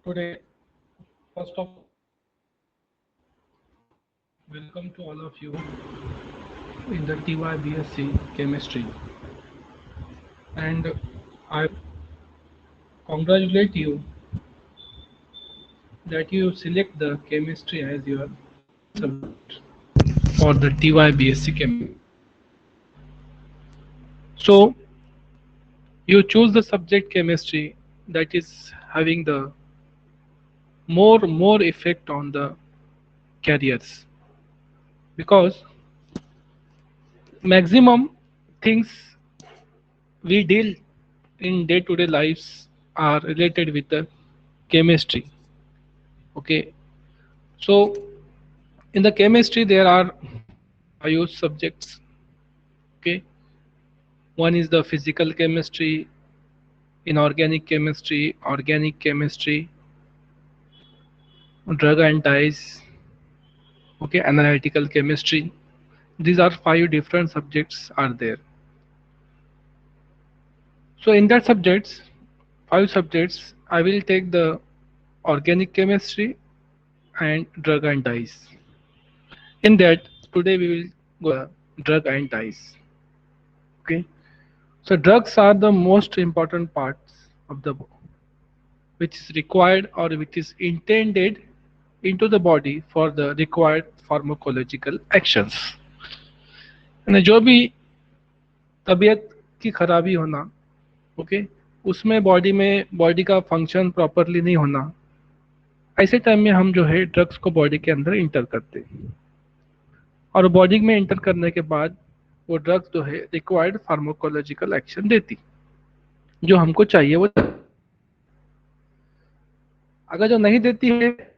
Today, first of all, welcome to all of you in the TYBSc Chemistry, and I congratulate you that you select the chemistry as your subject for the TYBSc Chemistry. So you choose the subject chemistry that is having the more effect on the careers, because maximum things we deal in day to day lives are related with the chemistry. Okay, so in the chemistry there are five subjects. Okay, one is the physical chemistry, inorganic chemistry, organic chemistry, drug and dyes, okay, analytical chemistry. These are five different subjects are there. So in that subjects, five subjects, I will take the organic chemistry and drug and dyes. In that, today we will go drug and dyes. Okay. So drugs are the most important parts of the which is required or which is intended into the body for the required pharmacological actions. यानी जो भी तबीयत की खराबी होना, okay, उसमें body का function properly नहीं होना, ऐसे टाइम में हम जो है ड्रग्स को बॉडी के अंदर इंटर करते हैं, और बॉडी में इंटर करने के बाद वो ड्रग्स जो है रिक्वायर्ड फार्माकोलॉजिकल एक्शन देती, जो हमको चाहिए वो। अगर जो नहीं देती है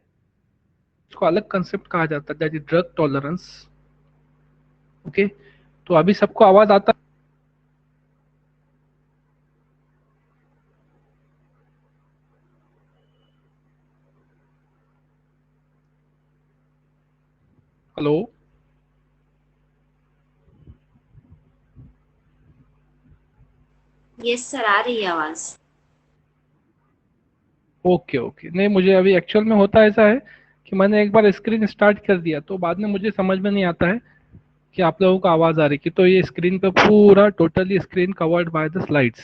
उसको अलग कंसेप्ट कहा जाता है, that is drug tolerance. Okay, तो अभी सबको आवाज आता है? हेलो, यस सर, आ रही है आवाज। ओके ओके, नहीं मुझे अभी एक्चुअल में होता ऐसा है कि मैंने एक बार स्क्रीन स्टार्ट कर दिया तो बाद में मुझे समझ में नहीं आता है कि आप लोगों को आवाज आ रही की, तो ये स्क्रीन पे पूरा totally screen covered by the slides,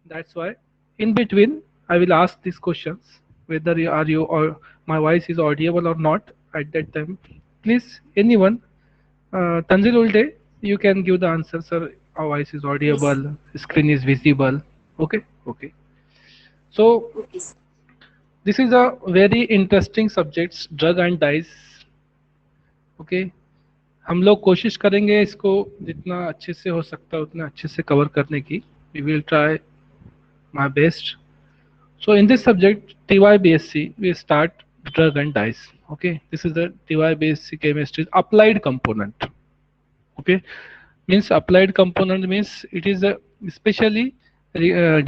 that's why in between I will ask these questions whether you or my voice is audible or not at that time. Please, anyone, Tanzil Ulte, you can give the answer, sir. Our voice is yes audible, screen is visible. Okay, okay. So okay sir. this is a very interesting subject, drug and dyes. Okay, हम लोग कोशिश करेंगे इसको जितना अच्छे से हो सकता है उतना अच्छे से कवर करने की. We will try my best. So in this subject, TYBSc, we start drug and dyes. Okay, this is the TYBSc chemistry applied component. Okay, means applied component means it is a specially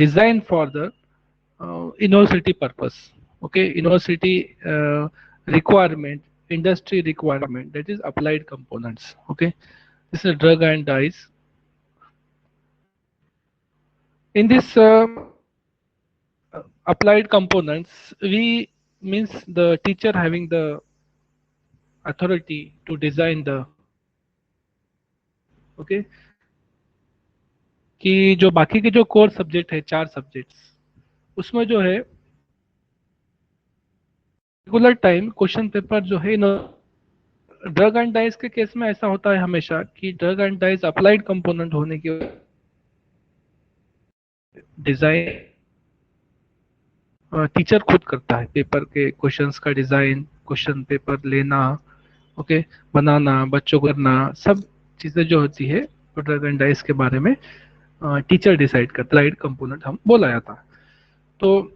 designed for the university purpose. Okay, university requirement, industry requirement, that is applied components. Okay, this is drug and dyes. In this applied components, we means the teacher having the authority to design the, okay, कि जो बाकी के जो core subject है, चार subjects, उसमें जो है रेगुलर टाइम क्वेश्चन पेपर जो है, ड्रग एंड डाइस के केस में ऐसा होता है हमेशा कि drug and dice applied component होने की डिजाइन टीचर खुद करता है, पेपर के क्वेश्चंस का डिजाइन, क्वेश्चन पेपर लेना, ओके, बनाना, बच्चों को करना, सब चीजें जो होती है तो ड्रग एंड डाइस के बारे में टीचर डिसाइड करता है, अप्लाइड कंपोनेंट हम बोला जाता है। तो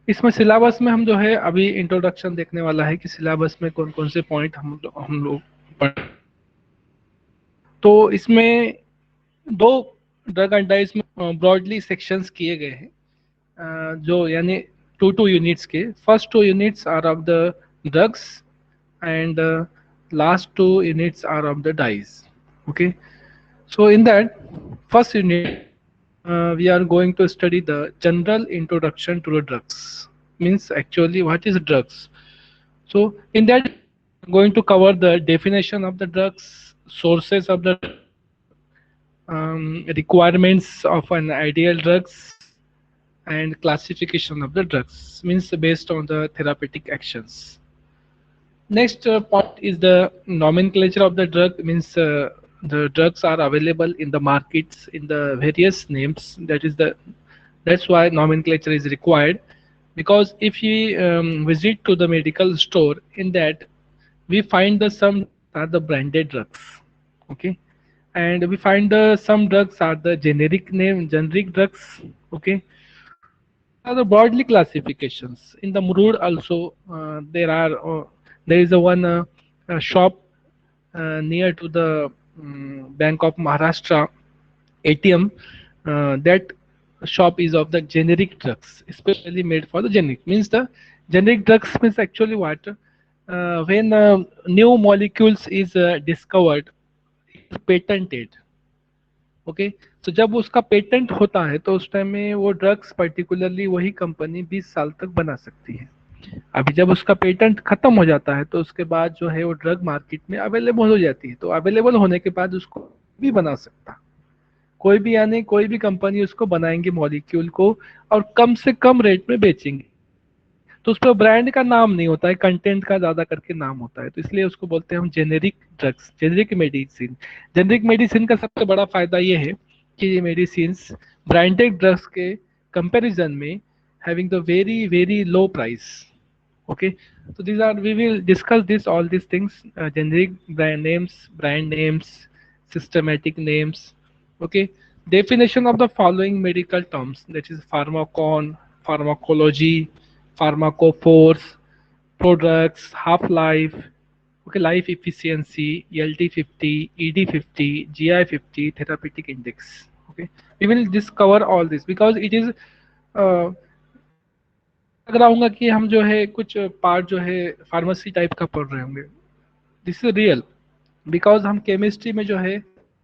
इसमें सिलेबस में हम जो है अभी इंट्रोडक्शन देखने वाला है कि सिलेबस में कौन कौन से पॉइंट हम लोग पढ़। तो इसमें दो ड्रग एंड डाइस में ब्रॉडली सेक्शंस किए गए हैं, जो यानी टू यूनिट्स के। First two units are of the drugs and last two units are of the dyes. Okay, so in that first unit we are going to study the general introduction to the drugs. Means actually what is drugs? So in that I'm going to cover the definition of the drugs, sources of the requirements of an ideal drugs, and classification of the drugs. Means based on the therapeutic actions. Next point is the nomenclature of the drug. Means the drugs are available in the markets in the various names. That's why nomenclature is required. Because if we visit to the medical store, in that we find the some are the branded drugs, okay, and we find the some drugs are the generic drugs, okay. So these are the broadly classifications. In the Murud also there is a one shop near to the Bank of Maharashtra ATM. That shop is of the generic drugs, especially made for the generic. Means the generic drugs means actually what? When new molecules is discovered, is patented. Okay, तो जब उसका patent होता है तो उस time में वो drugs particularly वही कंपनी 20 साल तक बना सकती है। अभी जब उसका पेटेंट खत्म हो जाता है तो उसके बाद जो है वो ड्रग मार्केट में अवेलेबल हो जाती है। तो अवेलेबल होने के बाद उसको भी बना सकता, कोई भी यानी कोई भी कंपनी उसको बनाएंगे मॉलिक्यूल को और कम से कम रेट में बेचेंगे। तो उस पर ब्रांड का नाम नहीं होता है, कंटेंट का ज्यादा करके नाम होता है, तो इसलिए उसको बोलते हैं हम generic drugs, generic medicine. Generic medicine का सबसे बड़ा फायदा ये है कि ये मेडिसिन ब्रांडेड ड्रग्स के कंपैरिजन में having the very very low price, okay. So these are, we will discuss this all these things, generic brand names, systematic names, okay. Definition of the following medical terms, that is pharmacon, pharmacology, pharmacophores, products, half life, okay, life efficiency, LD50, ED50, GI50, therapeutic index, okay. We will discover all this because it is आपको लग रहा होगा कि हम जो है कुछ part जो है फार्मेसी टाइप का पढ़ रहे होंगे। दिस इज रियल, बिकॉज हम केमिस्ट्री में जो है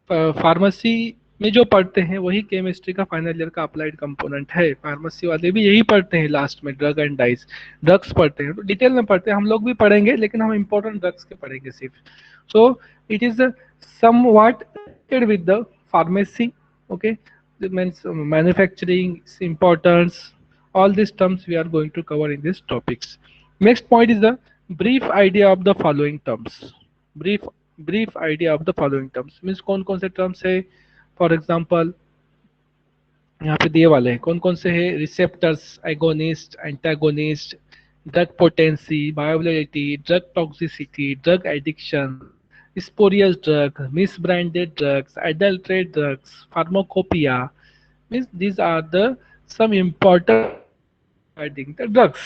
फार्मेसी में जो पढ़ते हैं वही केमिस्ट्री का फाइनल ईयर का अप्लाइड कंपोनेंट है। फार्मेसी वाले भी यही पढ़ते हैं लास्ट में, ड्रग एंड डाइस, ड्रग्स पढ़ते हैं तो डिटेल में पढ़ते हैं। हम लोग भी पढ़ेंगे लेकिन हम इंपॉर्टेंट ड्रग्स के पढ़ेंगे सिर्फ। So it is somewhat with the pharmacy, okay, means manufacturing importance, all these terms we are going to cover in these topics. Next point is the brief idea of the following terms. brief brief idea of the following terms means कौन कौन से terms है। for example यहाँ पे दिए वाले हैं कौन कौन से है, receptors, agonist, antagonist, drug potency, viability, drug toxicity, drug addiction, spurious drug, misbranded drugs, adulterated drugs, pharmacopoeia, means these are the some important regarding the drugs,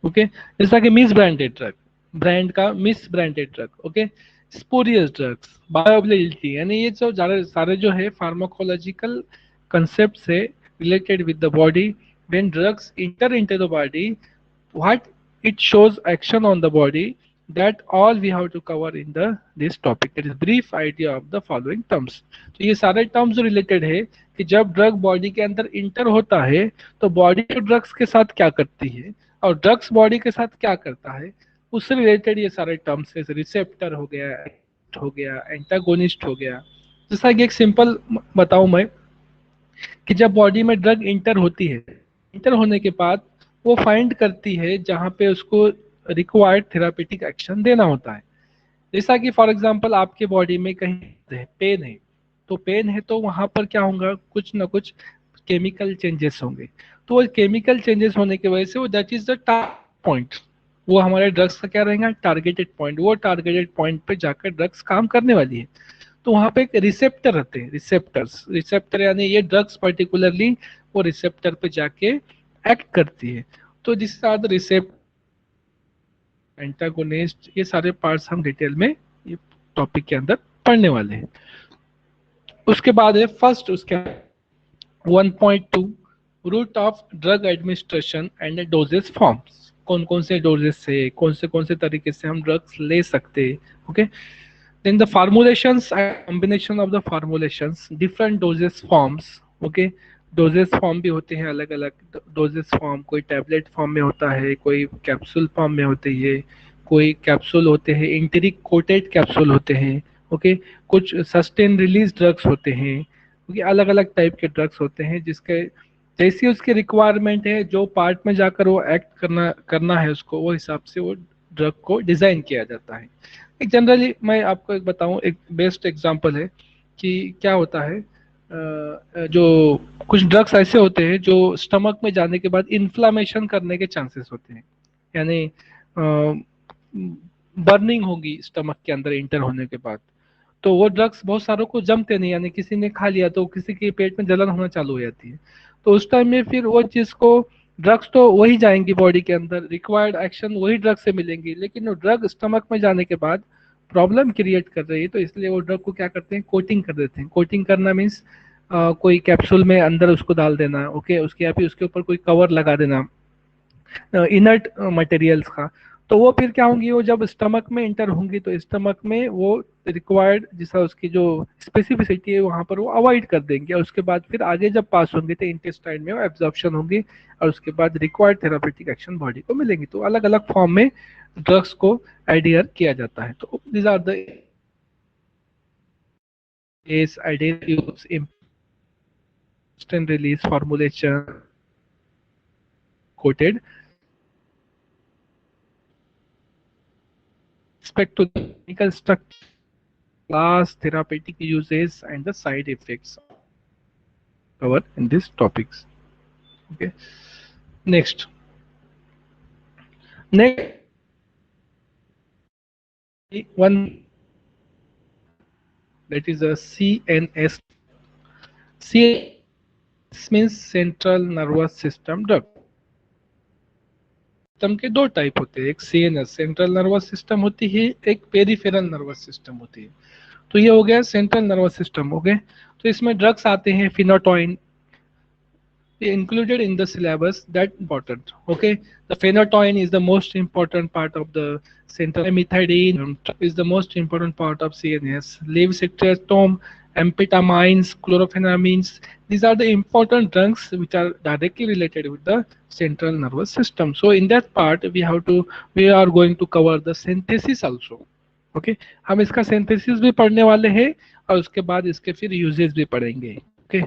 okay. जैसा कि मिस ब्रांडेड ड्रग, ब्रांड का miss branded drug, okay. Spurious drugs, bioavailability, यानी ये जो सारे जो है pharmacological concept से related with the body, when drugs inter into the body, what it shows action on the body, that all we have to cover in the this topic, that is brief idea of the following terms. तो ये सारे terms related है कि जब drug body के अंदर inter होता है तो बॉडी तो ड्रग्स के साथ क्या करती है और ड्रग्स बॉडी के साथ क्या करता है, उससे रिलेटेड ये सारे टर्म्स है। रिसेप्टर हो गया एंटागोनिस्ट हो गया। जैसा कि एक सिंपल बताऊं मैं कि जब बॉडी में ड्रग इंटर होती है, इंटर होने के बाद वो फाइंड करती है जहाँ पे उसको रिक्वायर्ड थेरापेटिक एक्शन देना होता है। जैसा कि फॉर एग्जांपल आपके बॉडी में कहीं पेन है, तो पेन है तो वहां पर क्या होगा, कुछ ना कुछ केमिकल चेंजेस होंगे। तो वो केमिकल चेंजेस होने की वजह से वो दैट इज द पॉइंट, वो हमारे ड्रग्स का क्या रहेगा, टारगेटेड पॉइंट। वो टारगेटेड पॉइंट पे जाकर ड्रग्स काम करने वाली है। तो वहां पे एक रिसेप्टर रहते हैं, रिसेप्टर यानी ये ड्रग्स पर्टिकुलरली वो रिसेप्टर पे जाके एक्ट करती है। तो this are the receptor, antagonist, ये सारे पार्ट्स हम डिटेल में ये टॉपिक के अंदर पढ़ने वाले हैं। उसके बाद है फर्स्ट, उसके 1.2 route of drug administration and doses forms, कौन कौन से डोजेस से कौन से तरीके से हम ड्रग्स ले सकते हैं, okay. Then the formulations and combination of the formulations, different doses forms, okay. Doses form भी होते हैं, अलग अलग डोजेस फॉर्म, कोई टैबलेट फॉर्म में होता है, कोई कैप्सूल फॉर्म में होती है, कोई कैप्सूल होते हैं इंटेरिक कोटेड कैप्सूल होते हैं, ओके, कुछ सस्टेन रिलीज ड्रग्स होते हैं, क्योंकि अलग अलग टाइप के ड्रग्स होते हैं जिसके जैसी उसकी रिक्वायरमेंट है, जो पार्ट में जाकर वो एक्ट करना करना है उसको, वो हिसाब से वो ड्रग को डिजाइन किया जाता है। एक जनरली मैं आपको एक बताऊं, एक बेस्ट एग्जांपल है कि क्या होता है। जो कुछ ड्रग्स ऐसे होते हैं जो स्टमक में जाने के बाद इन्फ्लामेशन करने के चांसेस होते हैं, यानी बर्निंग होगी स्टमक के अंदर इंटर होने के बाद। तो वो ड्रग्स बहुत सारों को जमते नहीं, यानी किसी ने खा लिया तो किसी के पेट में जलन होना चालू हो जाती है। तो उस टाइम में फिर वो चीज को, ड्रग्स तो वही जाएंगी बॉडी के अंदर, रिक्वायर्ड एक्शन वही ड्रग से मिलेंगी, लेकिन वो ड्रग स्टमक में जाने के बाद प्रॉब्लम क्रिएट कर रही है, तो इसलिए वो ड्रग को क्या करते हैं, कोटिंग कर देते हैं। कोटिंग करना मीन्स कोई कैप्सूल में अंदर उसको डाल देना, ओके, उसके या फिर उसके ऊपर कोई कवर लगा देना इनर्ट मटेरियल्स का। तो वो फिर क्या होंगी, वो जब स्टमक में इंटर होंगी तो स्टमक में वो रिक्वायर्ड जैसा उसकी जो स्पेसिफिसिटी है वहां पर वो अवॉइड कर देंगे, और उसके बाद फिर आगे जब पास होंगे तो इंटेस्टाइन में वो एब्जॉर्प्शन होंगी, और उसके बाद रिक्वायर्ड थेरापेटिक एक्शन बॉडी को मिलेंगी। तो अलग अलग फॉर्म में ड्रग्स को एडियर किया जाता है। तो these are the is ideal use instant release formulation coated respect to the clinical structure, class, therapeutic uses, and the side effects covered in these topics. Okay. Next one, that is a CNS. CNS means Central Nervous System drug. System के दो type होते हैं, एक CNS central nervous system होती है, एक peripheral nervous system होती है। तो ये हो गया सेंट्रल नर्वस सिस्टम हो गए। तो इसमें ड्रग्स आते हैं फिनोटॉइन, included in the syllabus, that important, okay. The phenytoin is the most important part of the central, methadone is the most important part of CNS, levetiracetam, amphetamines, chlorophenamines, these are the important drugs which are directly related with the central nervous system. So in that part we are going to cover the synthesis also, okay. हम इसका synthesis भी पढ़ने वाले हैं और उसके बाद इसके फिर uses भी पढ़ेंगे, okay.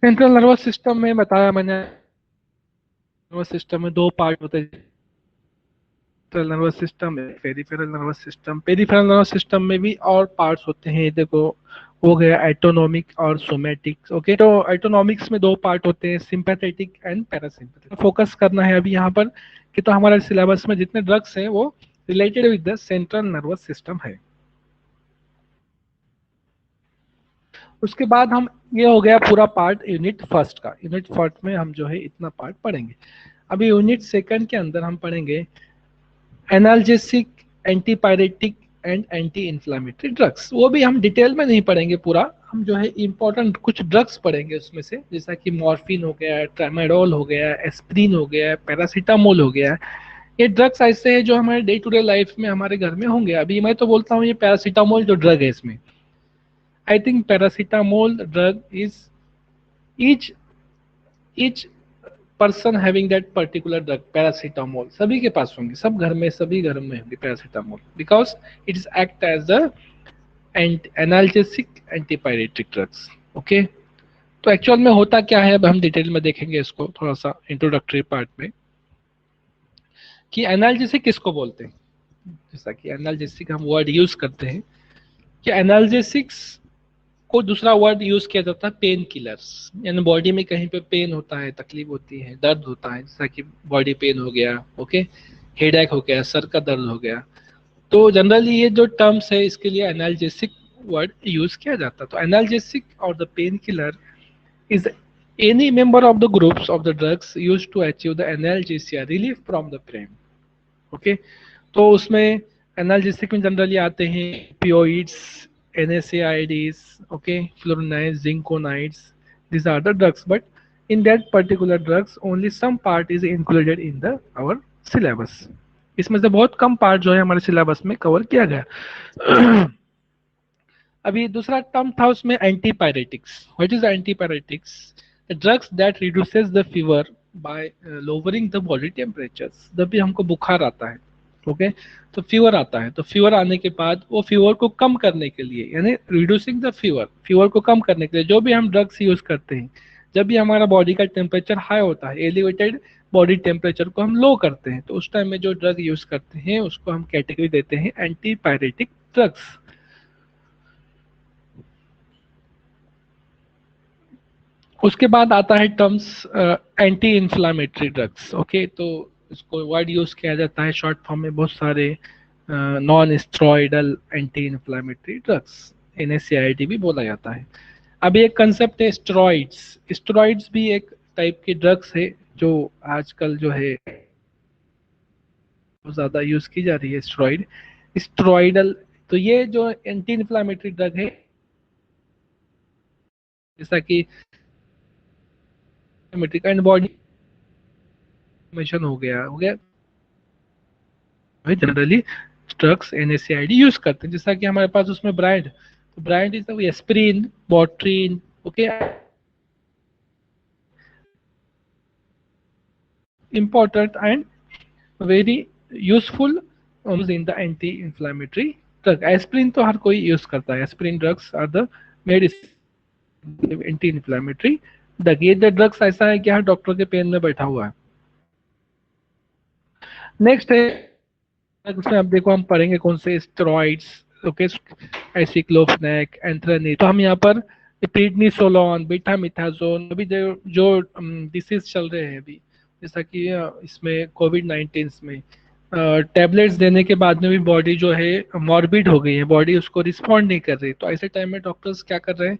सेंट्रल नर्वस सिस्टम में बताया मैंने, नर्वस सिस्टम में दो पार्ट होते हैं, central nervous system, peripheral nervous system. Peripheral nervous system में भी और पार्ट्स होते हैं, देखो हो गया एटोनॉमिक और सोमैटिक, ओके। तो एटोनॉमिक्स में दो पार्ट होते हैं, सिंपैथेटिक एंड पैरासिम्पैथेटिक। फोकस करना है अभी यहाँ पर कि तो हमारे सिलेबस में जितने ड्रग्स हैं वो related with the central nervous system है। उसके बाद हम, ये हो गया पूरा पार्ट यूनिट फर्स्ट का। यूनिट फर्स्ट में हम जो है इतना पार्ट पढ़ेंगे। अभी यूनिट सेकंड के अंदर हम पढ़ेंगे analgesic, antipyretic and anti inflammatory drugs. वो भी हम डिटेल में नहीं पढ़ेंगे पूरा, हम जो है इंपॉर्टेंट कुछ ड्रग्स पढ़ेंगे उसमें से, जैसा कि मॉर्फिन हो गया, ट्रामाडोल हो गया, एस्प्रिन हो गया, पैरासीटामोल हो गया। ये ड्रग्स ऐसे हैं जो हमारे डे टू डे लाइफ में हमारे घर में होंगे। अभी मैं तो बोलता हूँ ये पैरासीटामोल जो ड्रग है इसमें, I think paracetamol drug is each person having that particular drug, paracetamol सभी के पास होंगे, सब घर में, सभी घर में होंगे paracetamol, because it is act as the analgesic antipyretic drugs, okay। तो एक्चुअल में होता क्या है अब हम डिटेल में देखेंगे इसको थोड़ा सा इंट्रोडक्टरी पार्ट में, कि एनाल्जेसिक किसको बोलते हैं। जैसा कि एनाल्जेसिक हम वर्ड यूज करते हैं, कि एनाल्जेसिक्स को दूसरा वर्ड यूज किया जाता है पेन किलर्स, यानी बॉडी में कहीं पे पेन होता है, तकलीफ होती है, दर्द होता है, जैसा कि बॉडी पेन हो गया, ओके, हेडेक हो गया, सर का दर्द हो गया, तो जनरली ये जो टर्म्स है इसके लिए एनाल्जेसिक वर्ड यूज किया जाता है। तो एनाल्जेसिक और the painkiller is any member of the groups of the drugs use to achieve the analgesia, relief from the pain, okay. तो उसमें एनाल्जेसिक में जनरली आते हैं पियोइड्स, NSAIDs, okay, fluoronides, zinconides, these are the drugs, but in that particular drugs only some part is included in the our syllabus। इसमें से बहुत कम part जो है हमारे सिलेबस में कवर किया गया। अभी दूसरा टर्म था उसमें antipyretics. What is antipyretics? Drugs that reduces the fever bye lowering the body temperatures. जब भी हमको बुखार आता है, ओके, तो फीवर आता है, तो फीवर आने के बाद वो फीवर को कम करने के लिए, यानी रिड्यूसिंग द फीवर, फीवर को कम करने के लिए जो भी हम ड्रग्स यूज करते हैं, जब भी हमारा बॉडी का टेम्परेचर हाई होता है, एलिवेटेड बॉडी टेम्परेचर को हम लो करते हैं, तो उस टाइम में जो ड्रग यूज करते हैं उसको हम कैटेगरी देते हैं एंटीपायरेटिक ड्रग्स. उसके बाद आता है terms anti inflammatory drugs. Okay, तो इसको वर्ड यूज किया जाता है शॉर्ट फॉर्म में बहुत सारे non steroidal anti inflammatory drugs, NSAID भी बोला जाता है. अभी एक कंसेप्ट है स्टेरॉइड्स. स्टेरॉइड्स भी एक टाइप के ड्रग्स है जो आजकल जो है बहुत ज्यादा यूज की जा रही है. स्टेरॉइड, स्टेरॉयडल, तो ये जो एंटी इन्फ्लामेटरी ड्रग है, जैसा कि एंड बॉडी हो गया जनरली ड्रग्स NSAID यूज करते हैं. जैसा कि हमारे पास उसमें ब्रांड, तो ब्रांड इज एस्प्रिन, बोट्रीन, okay, important and very useful in the anti-inflammatory drug. Aspirin तो हर कोई यूज करता है. Aspirin drugs are the medicine anti inflammatory drug. ये ड्रग्स ऐसा है कि हर डॉक्टर के पेन में बैठा हुआ है. नेक्स्ट है, उसमें अब देखो हम पढ़ेंगे कौन से स्टेरॉइड्स. Okay, aceclofenac, एंथ्रानिल. तो हम यहाँ पर प्रीडनिसोलोन, बीटामिथाजोन, अभी जो डिसीज चल रहे हैं अभी, जैसा कि इसमें कोविड-19 में टैबलेट्स देने के बाद में भी बॉडी जो है मॉर्बिड हो गई है, बॉडी उसको रिस्पॉन्ड नहीं कर रही. तो ऐसे टाइम में डॉक्टर्स क्या कर रहे हैं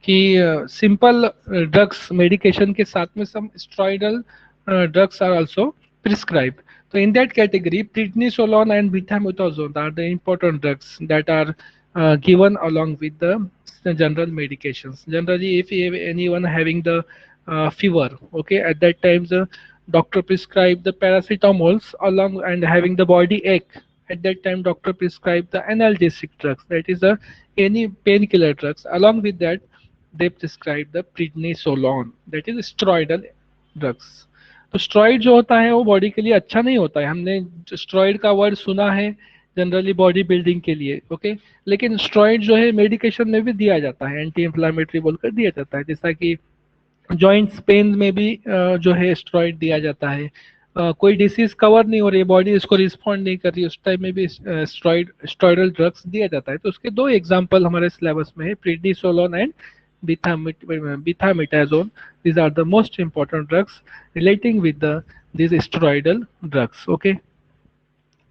कि सिंपल ड्रग्स मेडिकेशन के साथ में some steroidal drugs are also prescribe. So in that category, prednisolone and betamethasone are the important drugs that are given along with the general medications. Generally, if anyone having the fever, okay, at that time the doctor prescribe the paracetamols along, and having the body ache, at that time doctor prescribe the analgesic drugs, that is the any painkiller drugs. Along with that, they prescribe the prednisolone, that is steroidal drugs. तो steroid जो होता है वो body के लिए अच्छा नहीं होता है. हमने स्टेरॉइड का वर्ड सुना है जनरली बॉडी बिल्डिंग के लिए, ओके, लेकिन स्टेरॉइड जो है मेडिकेशन में भी दिया जाता है, एंटी इन्फ्लामेटरी बोलकर दिया जाता है. जैसा कि जॉइंट्स पेन में भी जो है स्टेरॉइड दिया जाता है. कोई डिसीज कवर नहीं हो रही है, बॉडी इसको रिस्पॉन्ड नहीं कर रही, उस टाइम में भी स्टेरॉइडल ड्रग्स दिया जाता है. तो उसके दो एग्जांपल हमारे सिलेबस में है, प्रीडनिसोलोन and bethamethasone. These are the most important drugs relating with these steroidal drugs. Okay,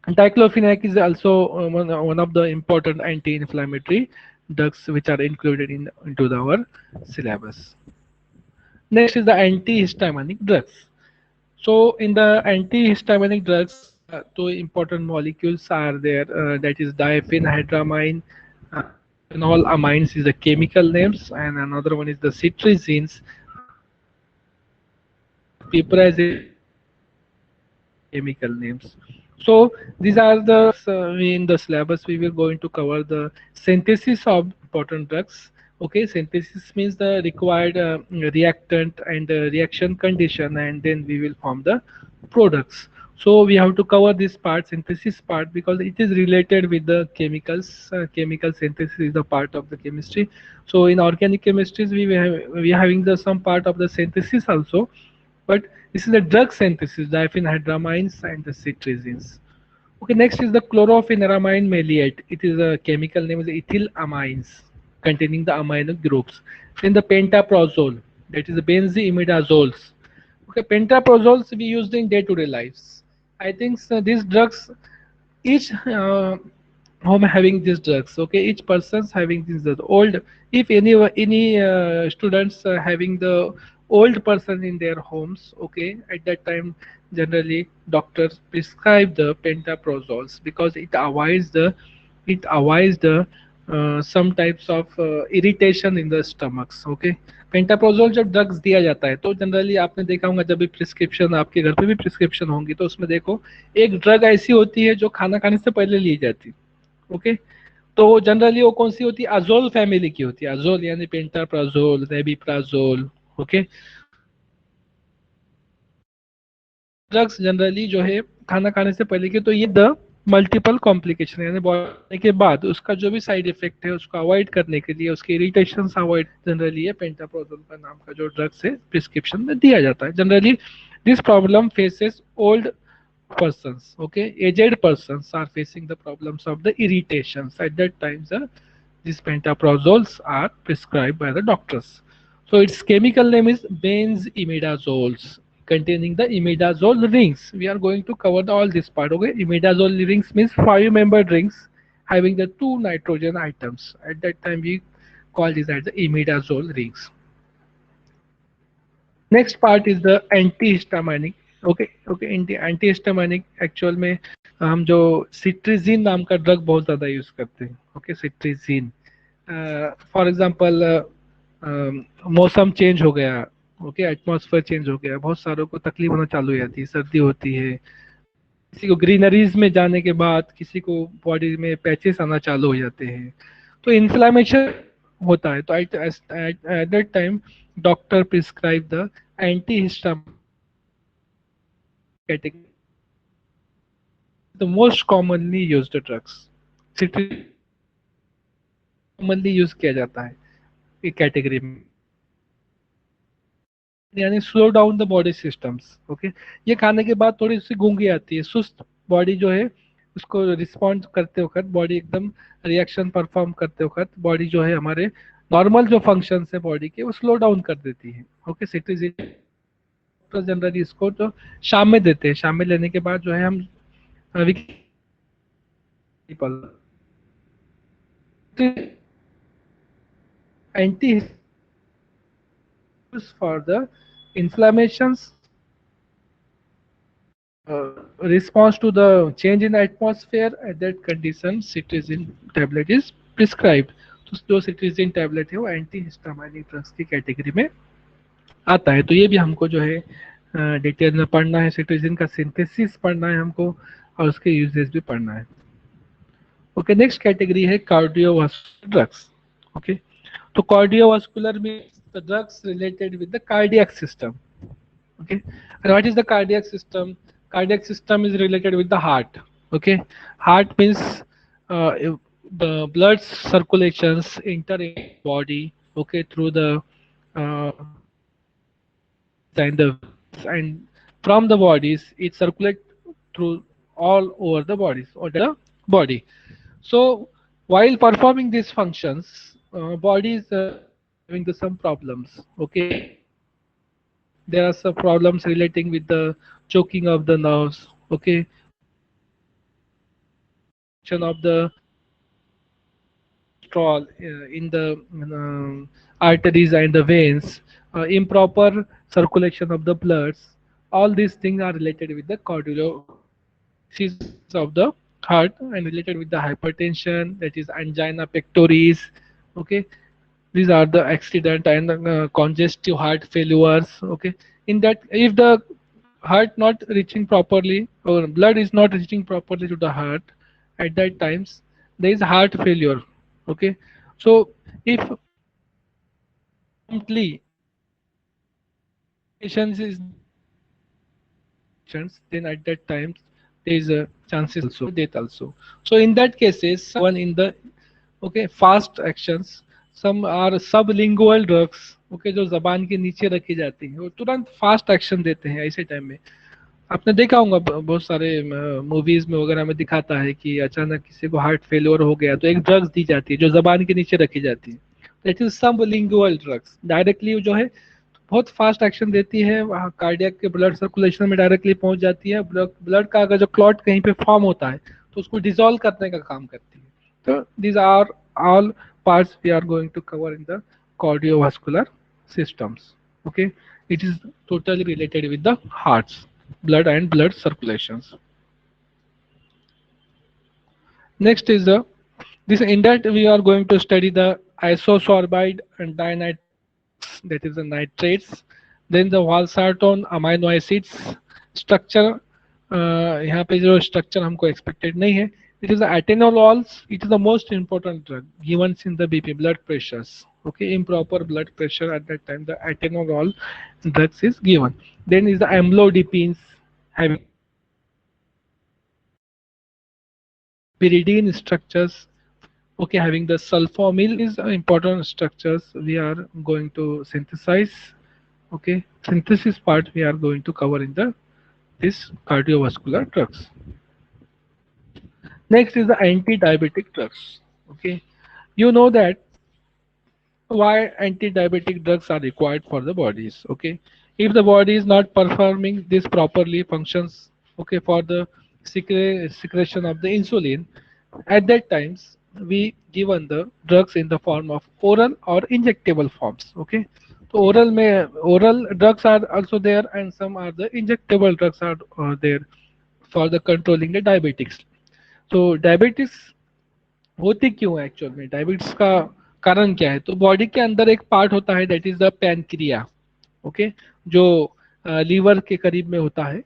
diclofenac is also one of the important anti-inflammatory drugs which are included into our syllabus. Next is the antihistaminic drugs. So in the antihistaminic drugs, two important molecules are there. That is diphenhydramine. Phenol amines is the chemical names, and another one is the cetirizines. Piperazine chemical names. So these are the in the syllabus we will going to cover the synthesis of important drugs. Okay, synthesis means the required reactant and reaction condition, and then we will form the products. So we have to cover this part, synthesis part, because it is related with the chemicals. Chemical synthesis is the part of the chemistry. So in organic chemistries, we are having the some part of the synthesis also, but this is the drug synthesis, diphenhydramines and the cetirizines. Okay, next is the chlorpheniramine maleate. It is a chemical name is ethylamines containing the amino groups. Then the pentaprozole, that is the benzimidazoles. Okay, pentaprozoles we used in day-to-day lives. I think these drugs, each home having these drugs. Okay, each person's having these drugs. Old, if any students having the old person in their homes, okay, at that time generally doctors prescribe the pentaprozoles because it avoids the some types of irritation in the stomachs. Okay, pantoprazole जब drugs दिया जाता है तो generally आपने देखा होगा, जब भी प्रिस्क्रिप्शन आपके घर पे भी प्रिस्क्रिप्शन होंगी तो उसमें देखो एक ड्रग ऐसी होती है जो खाना खाने से पहले ली जाती है. ओके, तो जनरली वो कौन सी होती है, अजोल फैमिली की होती है, अजोल यानी पेंटाप्राजोल, नेबिप्राजोल। ओके, ड्रग्स जनरली जो है खाना खाने से पहले के, तो ये द मल्टीपल कॉम्प्लिकेशन यानी बॉडी के बाद उसका जो भी साइड इफेक्ट है उसको अवॉइड करने के लिए, उसके इरिटेशन अवॉइड, जनरली ये पेंटाप्रोजोल का नाम का जो ड्रग्स है प्रिस्क्रिप्शन में दिया जाता है। Generally this problem faces old persons, okay, aged persons are facing the problems of the irritations. At that time these pentaprozoles are prescribed by the doctors. So its chemical name is benzimidazoles, containing the imidazole rings. We are going to cover all this part. Okay, imidazole rings means 5-membered rings having the 2 nitrogen atoms. At that time we call this as the imidazole rings. Next part is the antihistaminic. Okay okay, antihistaminic actual में हम जो cetirizine नाम का drug बहुत ज़्यादा use करते हैं। Okay, cetirizine for example मौसम चेंज हो गया, ओके, एटमॉस्फेयर चेंज हो गया, बहुत सारों को तकलीफ होना चालू हो जाती है, सर्दी होती है, किसी को ग्रीनरीज में जाने के बाद किसी को बॉडी में पैचेस आना चालू हो जाते हैं, तो इन्फ्लामेशन होता है। तो at that time doctor prescribe the antihistamine category, the most commonly used drugs, commonly use किया जाता है ये कैटेगरी में, यानी slow down the body systems. Okay, ये खाने के बाद थोड़ी सी गूंगी आती है, सुस्त बॉडी जो है उसको रिस्पॉन्ड करते वक्त, बॉडी एकदम रिएक्शन परफॉर्म करते वक्त बॉडी जो है हमारे नॉर्मल जो फंक्शंस है बॉडी के वो स्लो डाउन कर देती है। ओके, सिट्रिजिन जनरली इसको तो शाम में देते हैं, शाम में लेने के बाद जो है हम anti for the inflammations, response to the change in atmosphere. At that condition cetirizine tablet is prescribed. तो जो सिट्रिजिन टैबलेट है वो एंटी हिस्टामाइनिक ड्रग्स की कैटेगरी में आता है। तो ये भी हमको जो है डिटेल में पढ़ना है, सिट्रिजिन का सिंथेसिस पढ़ना है हमको और उसके यूजेस भी पढ़ना है। ओके, नेक्स्ट कैटेगरी है कार्डियोवास्कुलर ड्रग्स। ओके, तो कार्डियोवास्कुलर में the drugs related with the cardiac system. Okay, and what is the cardiac system? Cardiac system is related with the heart. Okay, heart means the blood circulations enter in body, okay, through the uh, and from the bodies it circulate through all over the bodies or the body. So while performing these functions, body is having some problems. Okay, there are some problems relating with the choking of the nerves. Okay, of the cholesterol in the arteries and the veins, improper circulation of the bloods. All these things are related with the cardio disease of the heart and related with the hypertension, that is angina pectoris. Okay, these are the accident and congestive heart failures. Okay, in that if the heart not reaching properly or blood is not reaching properly to the heart, at that times there is heart failure. Okay, so if promptly patients is then at that time there is a chances also death also. So in that cases one in the okay fast actions, some are sublingual drugs, okay, जो जबान के नीचे रखी जाती है वो तुरंत fast action देते हैं। ऐसे टाइम में आपने देखा होगा बहुत सारे मूवीज में वगैरह में दिखाता है कि अचानक किसी को हार्ट फेलियर हो गया तो एक ड्रग्स दी जाती है जो जबान के नीचे रखी जाती है, that is sublingual drugs. Directly जो है बहुत फास्ट एक्शन देती है, कार्डियक के ब्लड सर्कुलेशन में डायरेक्टली पहुंच जाती है, ब्लड का अगर जो क्लॉट कहीं पे फॉर्म होता है तो उसको डिसॉल्व करने का काम करती है। तो these are all parts we are going to cover in the cardiovascular systems. Okay, it is totally related with the hearts, blood and blood circulations. Next is the this in that we are going to study the isosorbide and dinitrates, that is the nitrates, then the valsartan amino acids structure। यहाँ पे जो structure हमको expected नहीं है, It is the atenolols. It is the most important drug given in the BP blood pressures. Okay, improper blood pressure at that time, the atenolol drugs is given. Then is the amlodipines, having pyridine structures. Okay, having the sulfonyl is important structures we are going to synthesize. Okay, synthesis part we are going to cover in the this cardiovascular drugs. Next is the anti-diabetic drugs. Okay, you know that why anti-diabetic drugs are required for the bodies. Okay, if the body is not performing this properly functions, okay, for the secretion of the insulin, at that times we given the drugs in the form of oral or injectable forms. Okay, so oral drugs are also there, and some are the injectable drugs are there for the controlling the diabetics. तो diabetes होती क्यों है actual में, diabetes का कारण क्या है? तो बॉडी के अंदर एक पार्ट होता है that is the pancreas. Okay, जो लीवर के करीब में होता है,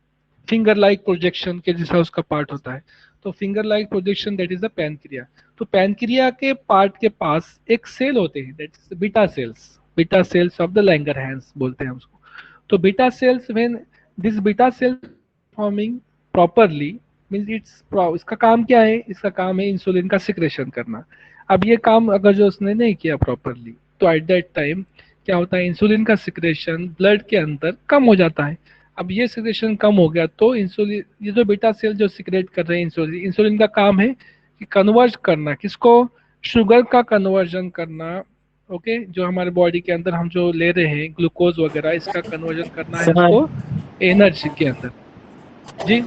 फिंगर लाइक प्रोजेक्शन के जैसा उसका पार्ट होता है। तो finger like projection that is the pancreas. तो पैनक्रिया के पार्ट के पास एक सेल होते हैं that is beta cells of the Langerhans बोलते हैं उसको। तो beta cells when this beta cell forming properly means इसका काम क्या है? इसका काम है इंसुलिन का सिक्रेशन करना। अब ये काम अगर जो उसने नहीं किया प्रॉपरली, तो एट दैट टाइम क्या होता है? इंसुलिन का सिक्रेशन ब्लड के अंदर कम हो जाता है। अब ये सिक्रेशन कम हो गया तो इंसुलिन, ये जो बीटा सेल जो सिक्रेट कर रहे हैं इंसुलिन, इंसुलिन का काम है कि कन्वर्ट करना, किसको? शुगर का कन्वर्जन करना। ओके, जो हमारे बॉडी के अंदर हम जो ले रहे हैं ग्लूकोज वगैरह, इसका कन्वर्जन करना है सर उसको एनर्जी के अंदर। जी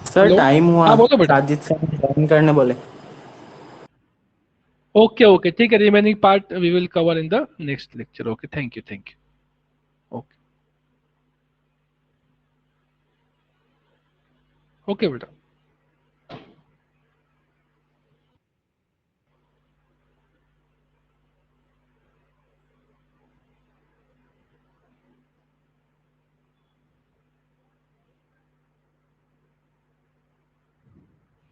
सर हेलो, टाइम हुआ, हाँ बोलो बेटा। साजिद सर ज्वाइन करने बोले। ओके ओके ठीक है, remaining part we will cover in the next lecture. Okay, thank you, thank you. Okay okay बेटा।